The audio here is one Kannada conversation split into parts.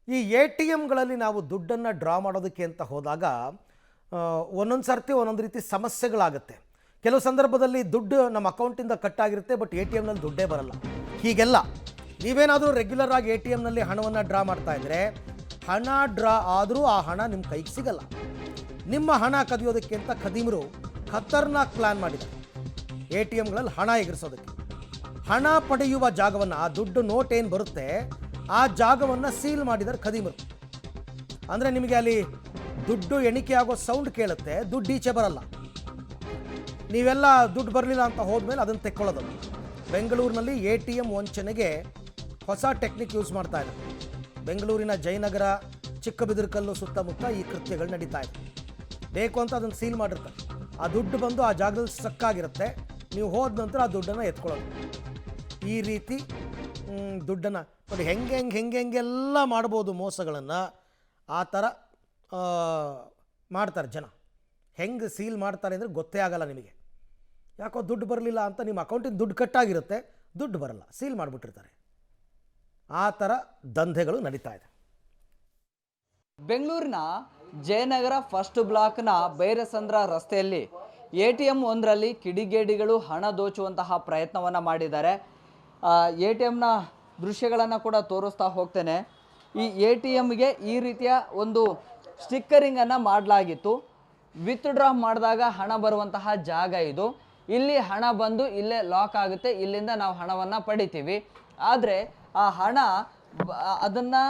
ಈ ಎ ಟಿ ಎಮ್ಗಳಲ್ಲಿ ನಾವು ದುಡ್ಡನ್ನು ಡ್ರಾ ಮಾಡೋದಕ್ಕೆ ಅಂತ ಹೋದಾಗ ಒಂದೊಂದು ಸರ್ತಿ ಒಂದೊಂದು ರೀತಿ ಸಮಸ್ಯೆಗಳಾಗುತ್ತೆ. ಕೆಲವು ಸಂದರ್ಭದಲ್ಲಿ ದುಡ್ಡು ನಮ್ಮ ಅಕೌಂಟಿಂದ ಕಟ್ಟಾಗಿರುತ್ತೆ, ಬಟ್ ಎ ಟಿ ಎಮ್ನಲ್ಲಿ ದುಡ್ಡೇ ಬರಲ್ಲ. ಹೀಗೆಲ್ಲ ನೀವೇನಾದರೂ ರೆಗ್ಯುಲರ್ ಆಗಿ ಎ ಟಿ ಎಮ್ನಲ್ಲಿ ಹಣವನ್ನು ಡ್ರಾ ಮಾಡ್ತಾ ಇದ್ದರೆ, ಹಣ ಡ್ರಾ ಆದರೂ ಆ ಹಣ ನಿಮ್ಮ ಕೈಗೆ ಸಿಗಲ್ಲ. ನಿಮ್ಮ ಹಣ ಕದಿಯೋದಕ್ಕೆ ಅಂತ ಖದೀಮರು ಖತರ್ನಾಕ್ ಪ್ಲ್ಯಾನ್ ಮಾಡಿದ್ದಾರೆ. ಎ ಟಿ ಎಮ್ಗಳಲ್ಲಿ ಹಣ ಎಗರಿಸೋದಕ್ಕೆ, ಹಣ ಪಡೆಯುವ ಜಾಗವನ್ನು, ಆ ದುಡ್ಡು ನೋಟ್ ಏನು ಬರುತ್ತೆ ಆ ಜಾಗವನ್ನು ಸೀಲ್ ಮಾಡಿದ್ದಾರೆ ಖದೀಮರು. ಅಂದರೆ ನಿಮಗೆ ಅಲ್ಲಿ ದುಡ್ಡು ಎಣಿಕೆ ಆಗೋ ಸೌಂಡ್ ಕೇಳುತ್ತೆ, ದುಡ್ಡು ಈಚೆ ಬರಲ್ಲ. ನೀವೆಲ್ಲ ದುಡ್ಡು ಬರಲಿಲ್ಲ ಅಂತ ಹೋದ್ಮೇಲೆ ಅದನ್ನು ತೆಕ್ಕೊಳ್ಳೋದು. ಬೆಂಗಳೂರಿನಲ್ಲಿ ಎ ಟಿ ಎಮ್ ವಂಚನೆಗೆ ಹೊಸ ಟೆಕ್ನಿಕ್ ಯೂಸ್ ಮಾಡ್ತಾ ಇದ್ದಾರೆ. ಬೆಂಗಳೂರಿನ ಜಯನಗರ, ಚಿಕ್ಕಬಿದರಕಲ್ಲು ಸುತ್ತಮುತ್ತ ಈ ಕೃತ್ಯಗಳು ನಡೀತಾ ಇದೆ. ಬೇಕು ಅಂತ ಅದನ್ನು ಸೀಲ್ ಮಾಡಿರ್ತಾರೆ. ಆ ದುಡ್ಡು ಬಂದು ಆ ಜಾಗದಲ್ಲಿ ಸ್ಟಕ್ಕಾಗಿರುತ್ತೆ. ನೀವು ಹೋದ ನಂತರ ಆ ದುಡ್ಡನ್ನು ಎತ್ಕೊಳ್ಳೋದು. ಈ ರೀತಿ ದುಡ್ಡನ್ನು ನೋಡಿ ಹೆಂಗೆಲ್ಲ ಮಾಡ್ಬೋದು ಮೋಸಗಳನ್ನು. ಆ ಥರ ಮಾಡ್ತಾರೆ ಜನ. ಹೆಂಗೆ ಸೀಲ್ ಮಾಡ್ತಾರೆ ಅಂದರೆ ಗೊತ್ತೇ ಆಗಲ್ಲ ನಿಮಗೆ. ಯಾಕೋ ದುಡ್ಡು ಬರಲಿಲ್ಲ ಅಂತ ನಿಮ್ಮ ಅಕೌಂಟಿನ ದುಡ್ಡು ಕಟ್ಟಾಗಿರುತ್ತೆ, ದುಡ್ಡು ಬರಲ್ಲ, ಸೀಲ್ ಮಾಡಿಬಿಟ್ಟಿರ್ತಾರೆ. ಆ ಥರ ದಂಧೆಗಳು ನಡೀತಾ ಇದೆ. ಬೆಂಗಳೂರಿನ ಜಯನಗರ ಫಸ್ಟ್ ಬ್ಲಾಕ್ನ ಬೈರಸಂದ್ರ ರಸ್ತೆಯಲ್ಲಿ ಎ ಟಿ ಎಮ್ ಒಂದರಲ್ಲಿ ಕಿಡಿಗೇಡಿಗಳು ಹಣ ದೋಚುವಂತಹ ಪ್ರಯತ್ನವನ್ನು ಮಾಡಿದ್ದಾರೆ. ಎ ಟಿ ಎಮ್ನ ದೃಶ್ಯಗಳನ್ನು ಕೂಡ ತೋರಿಸ್ತಾ ಹೋಗ್ತೇನೆ. ಈ ಎ ಟಿ ಎಮ್ಗೆ ಈ ರೀತಿಯ ಒಂದು ಸ್ಟಿಕ್ಕರಿಂಗನ್ನು ಮಾಡಲಾಗಿತ್ತು. ವಿತ್ಡ್ರಾ ಮಾಡಿದಾಗ ಹಣ ಬರುವಂತಹ ಜಾಗ ಇದು. ಇಲ್ಲಿ ಹಣ ಬಂದು ಇಲ್ಲೇ ಲಾಕ್ ಆಗುತ್ತೆ, ಇಲ್ಲಿಂದ ನಾವು ಹಣವನ್ನು ಪಡಿತೀವಿ. ಆದರೆ ಆ ಹಣ ಅದನ್ನು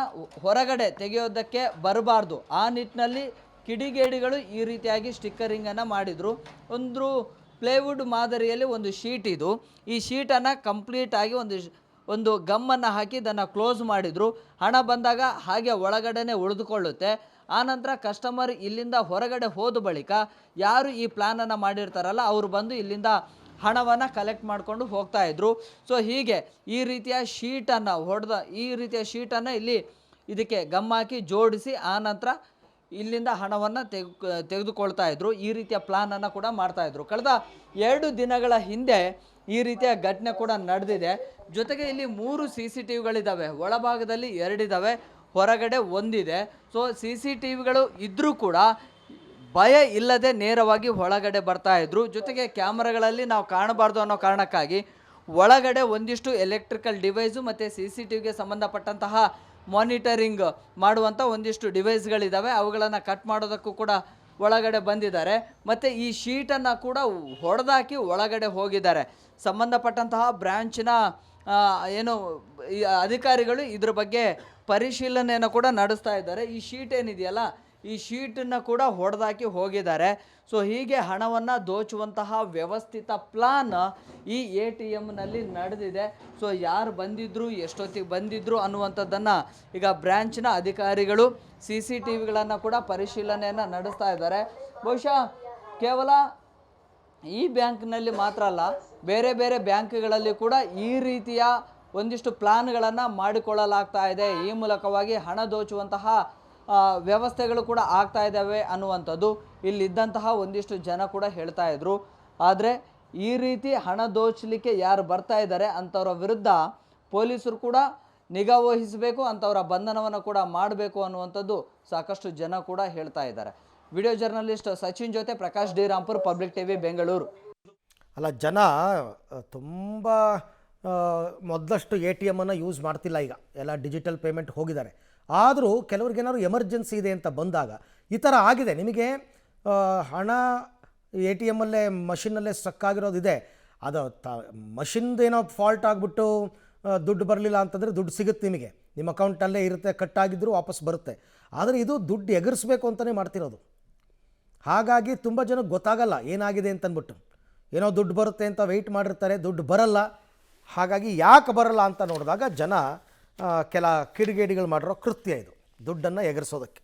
ಹೊರಗಡೆ ತೆಗೆಯೋದಕ್ಕೆ ಬರಬಾರ್ದು. ಆ ನಿಟ್ಟಿನಲ್ಲಿ ಕಿಡಿಗೇಡಿಗಳು ಈ ರೀತಿಯಾಗಿ ಸ್ಟಿಕ್ಕರಿಂಗನ್ನು ಮಾಡಿದರು. ಒಂದು ಪ್ಲೇವುಡ್ ಮಾದರಿಯಲ್ಲಿ ಒಂದು ಶೀಟ್ ಇದು. ಈ ಶೀಟನ್ನು ಕಂಪ್ಲೀಟಾಗಿ ಒಂದು ಗಮ್ಮನ್ನು ಹಾಕಿ ಇದನ್ನು ಕ್ಲೋಸ್ ಮಾಡಿದರು. ಹಣ ಬಂದಾಗ ಹಾಗೆ ಒಳಗಡೆನೆ ಉಳಿದುಕೊಳ್ಳುತ್ತೆ. ಆನಂತರ ಕಸ್ಟಮರ್ ಇಲ್ಲಿಂದ ಹೊರಗಡೆ ಹೋದ ಬಳಿಕ ಯಾರು ಈ ಪ್ಲ್ಯಾನನ್ನು ಮಾಡಿರ್ತಾರಲ್ಲ ಅವರು ಬಂದು ಇಲ್ಲಿಂದ ಹಣವನ್ನು ಕಲೆಕ್ಟ್ ಮಾಡಿಕೊಂಡು ಹೋಗ್ತಾಯಿದ್ರು. ಸೊ ಹೀಗೆ ಈ ರೀತಿಯ ಶೀಟನ್ನು ಇಲ್ಲಿ ಇದಕ್ಕೆ ಗಮ್ ಹಾಕಿ ಜೋಡಿಸಿ ಆನಂತರ ಇಲ್ಲಿಂದ ಹಣವನ್ನು ತೆಗೆದುಕೊಳ್ತಾ ಇದ್ರು. ಈ ರೀತಿಯ ಪ್ಲಾನನ್ನು ಕೂಡ ಮಾಡ್ತಾಯಿದ್ರು. ಕಳೆದ 2 ದಿನಗಳ ಹಿಂದೆ ಈ ರೀತಿಯ ಘಟನೆ ಕೂಡ ನಡೆದಿದೆ. ಜೊತೆಗೆ ಇಲ್ಲಿ 3 CCTVಗಳಿದ್ದಾವೆ. ಒಳಭಾಗದಲ್ಲಿ 2 ಇದ್ದಾವೆ, ಹೊರಗಡೆ 1 ಇದೆ. ಸೊ CCTVಗಳು ಇದ್ದರೂ ಕೂಡ ಭಯ ಇಲ್ಲದೆ ನೇರವಾಗಿ ಒಳಗಡೆ ಬರ್ತಾಯಿದ್ರು. ಜೊತೆಗೆ ಕ್ಯಾಮ್ರಾಗಳಲ್ಲಿ ನಾವು ಕಾಣಬಾರ್ದು ಅನ್ನೋ ಕಾರಣಕ್ಕಾಗಿ ಒಳಗಡೆ ಒಂದಿಷ್ಟು ಎಲೆಕ್ಟ್ರಿಕಲ್ ಡಿವೈಸು ಮತ್ತು CCTVಗೆ ಸಂಬಂಧಪಟ್ಟಂತಹ ಮಾನಿಟರಿಂಗ್ ಮಾಡುವಂಥ ಒಂದಿಷ್ಟು ಡಿವೈಸ್ಗಳಿದ್ದಾವೆ. ಅವುಗಳನ್ನು ಕಟ್ ಮಾಡೋದಕ್ಕೂ ಕೂಡ ಒಳಗಡೆ ಬಂದಿದ್ದಾರೆ. ಮತ್ತು ಈ ಶೀಟನ್ನು ಕೂಡ ಹೊಡೆದಾಕಿ ಒಳಗಡೆ ಹೋಗಿದ್ದಾರೆ. ಸಂಬಂಧಪಟ್ಟಂತಹ ಬ್ರ್ಯಾಂಚಿನ ಅಧಿಕಾರಿಗಳು ಇದ್ರ ಬಗ್ಗೆ ಪರಿಶೀಲನೆಯನ್ನು ಕೂಡ ನಡೆಸ್ತಾ ಇದ್ದಾರೆ. ಈ ಶೀಟ್ ಏನಿದೆಯಲ್ಲ, ಈ ಶೀಟನ್ನು ಕೂಡ ಹೊಡೆದಾಕಿ ಹೋಗಿದ್ದಾರೆ. ಸೊ ಹೀಗೆ ಹಣವನ್ನು ದೋಚುವಂತಹ ವ್ಯವಸ್ಥಿತ ಪ್ಲಾನ್ ಈ ಎ ಟಿ ಎಮ್ನಲ್ಲಿ ನಡೆದಿದೆ. ಸೊ ಯಾರು ಬಂದಿದ್ರು, ಎಷ್ಟೊತ್ತಿಗೆ ಬಂದಿದ್ರು ಅನ್ನುವಂಥದ್ದನ್ನು ಈಗ ಬ್ರ್ಯಾಂಚಿನ ಅಧಿಕಾರಿಗಳು CCTVಗಳನ್ನು ಕೂಡ ಪರಿಶೀಲನೆಯನ್ನು ನಡೆಸ್ತಾ ಇದ್ದಾರೆ. ಬಹುಶಃ ಕೇವಲ ಈ ಬ್ಯಾಂಕ್ನಲ್ಲಿ ಮಾತ್ರ ಅಲ್ಲ, ಬೇರೆ ಬೇರೆ ಬ್ಯಾಂಕ್ಗಳಲ್ಲಿ ಕೂಡ ಈ ರೀತಿಯ ಒಂದಿಷ್ಟು ಪ್ಲಾನ್ಗಳನ್ನು ಮಾಡಿಕೊಳ್ಳಲಾಗ್ತಾ ಇದೆ. ಈ ಮೂಲಕವಾಗಿ ಹಣ ದೋಚುವಂತಹ ವ್ಯವಸ್ಥೆಗಳು ಕೂಡ ಆಗ್ತಾ ಇದ್ದಾವೆ ಅನ್ನುವಂಥದ್ದು ಇಲ್ಲಿದ್ದಂತಹ ಒಂದಿಷ್ಟು ಜನ ಕೂಡ ಹೇಳ್ತಾ ಇದ್ರು. ಆದರೆ ಈ ರೀತಿ ಹಣ ದೋಚಲಿಕ್ಕೆ ಯಾರು ಬರ್ತಾ ಇದ್ದಾರೆ ಅಂಥವ್ರ ವಿರುದ್ಧ ಪೊಲೀಸರು ಕೂಡ ನಿಗಾ ವಹಿಸಬೇಕು, ಅಂಥವರ ಬಂಧನವನ್ನು ಕೂಡ ಮಾಡಬೇಕು ಅನ್ನುವಂಥದ್ದು ಸಾಕಷ್ಟು ಜನ ಕೂಡ ಹೇಳ್ತಾ ಇದ್ದಾರೆ. ವಿಡಿಯೋ ಜರ್ನಲಿಸ್ಟ್ ಸಚಿನ್ ಜೊತೆ Prakash D Rampur, public TV, Bengaluru. ಅಲ್ಲ, ಜನ ತುಂಬ ಮೊದಲಷ್ಟು ಎ ಟಿ ಎಮ್ಮನ್ನು ಯೂಸ್ ಮಾಡ್ತಿಲ್ಲ. ಈಗ ಎಲ್ಲ ಡಿಜಿಟಲ್ ಪೇಮೆಂಟ್ ಹೋಗಿದ್ದಾರೆ. ಆದರೂ ಕೆಲವ್ರಿಗೇನಾದ್ರು ಎಮರ್ಜೆನ್ಸಿ ಇದೆ ಅಂತ ಬಂದಾಗ ಈ ಥರ ಆಗಿದೆ. ನಿಮಗೆ ಹಣ ಎ ಟಿ ಎಮ್ಮಲ್ಲೇ ಮಷಿನ್ನಲ್ಲೇ ಸ್ಟಕ್ ಆಗಿರೋದಿದೆ. ಅದು ಮಷಿನ್ದೇನೋ ಫಾಲ್ಟ್ ಆಗಿಬಿಟ್ಟು ದುಡ್ಡು ಬರಲಿಲ್ಲ ಅಂತಂದರೆ ದುಡ್ಡು ಸಿಗುತ್ತೆ ನಿಮಗೆ, ನಿಮ್ಮ ಅಕೌಂಟಲ್ಲೇ ಇರುತ್ತೆ, ಕಟ್ಟಾಗಿದ್ದರೂ ವಾಪಸ್ ಬರುತ್ತೆ. ಆದರೆ ಇದು ದುಡ್ಡು ಎಗರಿಸ್ಬೇಕು ಅಂತಲೇ ಮಾಡ್ತಿರೋದು. ಹಾಗಾಗಿ ತುಂಬ ಜನಕ್ಕೆ ಗೊತ್ತಾಗಲ್ಲ ಏನಾಗಿದೆ ಅಂತಂದ್ಬಿಟ್ಟು. ಏನೋ ದುಡ್ಡು ಬರುತ್ತೆ ಅಂತ ವೆಯ್ಟ್ ಮಾಡಿರ್ತಾರೆ, ದುಡ್ಡು ಬರಲ್ಲ. ಹಾಗಾಗಿ ಯಾಕೆ ಬರಲ್ಲ ಅಂತ ನೋಡಿದಾಗ ಜನ ಕೆಲ ಕಿಡಿಗೇಡಿಗಳು ಮಾಡಿರೋ ಕೃತ್ಯ ಇದು, ದುಡ್ಡನ್ನು ಎಗರಿಸೋದಕ್ಕೆ.